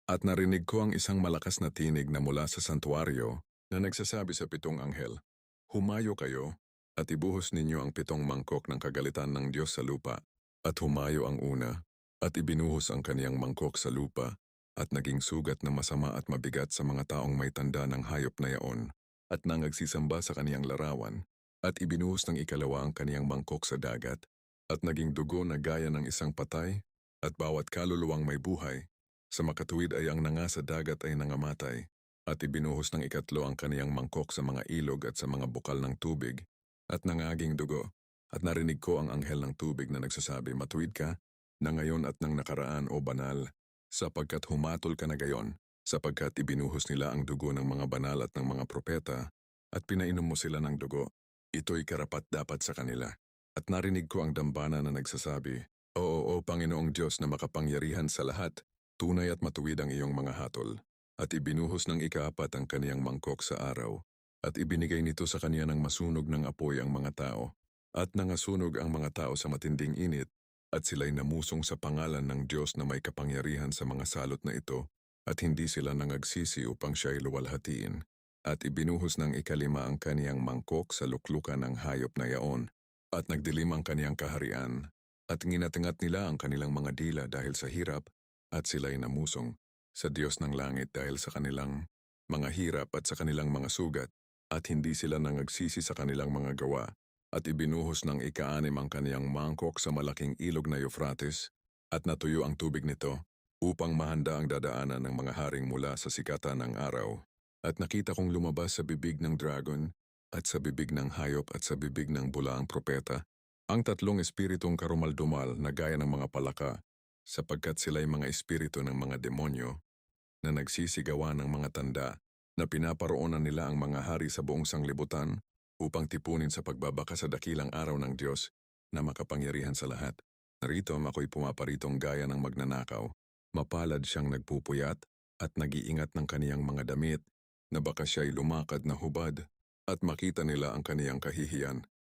At narinig ko ang isang malakas na tinig na mula sa santuaryo na nagsasabi sa pitong anghel, "Humayo kayo at ibuhos ninyo ang pitong mangkok ng kagalitan ng Diyos sa lupa." At humayo ang una at ibinuhos ang kaniyang mangkok sa lupa at naging sugat na masama at mabigat sa mga taong may tanda ng hayop na yaon at nangagsisamba sa kaniyang larawan at ibinuhos ng ikalawa ang kaniyang mangkok sa dagat at naging dugo na gaya ng isang patay at bawat kaluluwang may buhay sa makatuwid ay ang nanga sa dagat ay nangamatay at ibinuhos ng ikatlo ang kaniyang mangkok sa mga ilog at sa mga bukal ng tubig at nangaging dugo. At narinig ko ang anghel ng tubig na nagsasabi, "Matuwid ka na ngayon at ng nakaraan o banal, sapagkat humatol ka na gayon, sapagkat ibinuhos nila ang dugo ng mga banal at ng mga propeta at pinainom mo sila ng dugo. Ito'y karapat-dapat sa kanila." At narinig ko ang dambana na nagsasabi, "Oo, Panginoong Diyos na makapangyarihan sa lahat, tunay at matuwid ang iyong mga hatol." At ibinuhos ng ikaapat ang kaniyang mangkok sa araw, at ibinigay nito sa kaniya ng masunog ng apoy ang mga tao. At nangasunog ang mga tao sa matinding init, at sila'y namusong sa pangalan ng Diyos na may kapangyarihan sa mga salot na ito, at hindi sila nangagsisi upang siya'y luwalhatiin. At ibinuhos ng ikalima ang kaniyang mangkok sa luklukan ng hayop na yaon, at nagdilim ang kaniyang kaharian, at nginatingat nila ang kanilang mga dila dahil sa hirap, at sila'y namusong sa Diyos ng langit dahil sa kanilang mga hirap at sa kanilang mga sugat, at hindi sila nangagsisi sa kanilang mga gawa. At ibinuhos ng ika-anim ang kaniyang mangkok sa malaking ilog na Euphrates, at natuyo ang tubig nito, upang mahanda ang dadaanan ng mga haring mula sa sikatan ng araw. At nakita kong lumabas sa bibig ng dragon, at sa bibig ng hayop at sa bibig ng bulaang propeta, ang tatlong espiritong karumaldumal na gaya ng mga palaka, sapagkat sila'y mga espiritu ng mga demonyo, na nagsisigawan ng mga tanda, na pinaparoonan nila ang mga hari sa buong sanglibutan, upang tipunin sa pagbabaka sa dakilang araw ng Diyos na makapangyarihan sa lahat. Narito ako'y pumaparitong gaya ng magnanakaw. Mapalad siyang nagpupuyat at nag-iingat ng kaniyang mga damit na baka siya'y lumakad na hubad at makita nila ang kaniyang kahihiyan.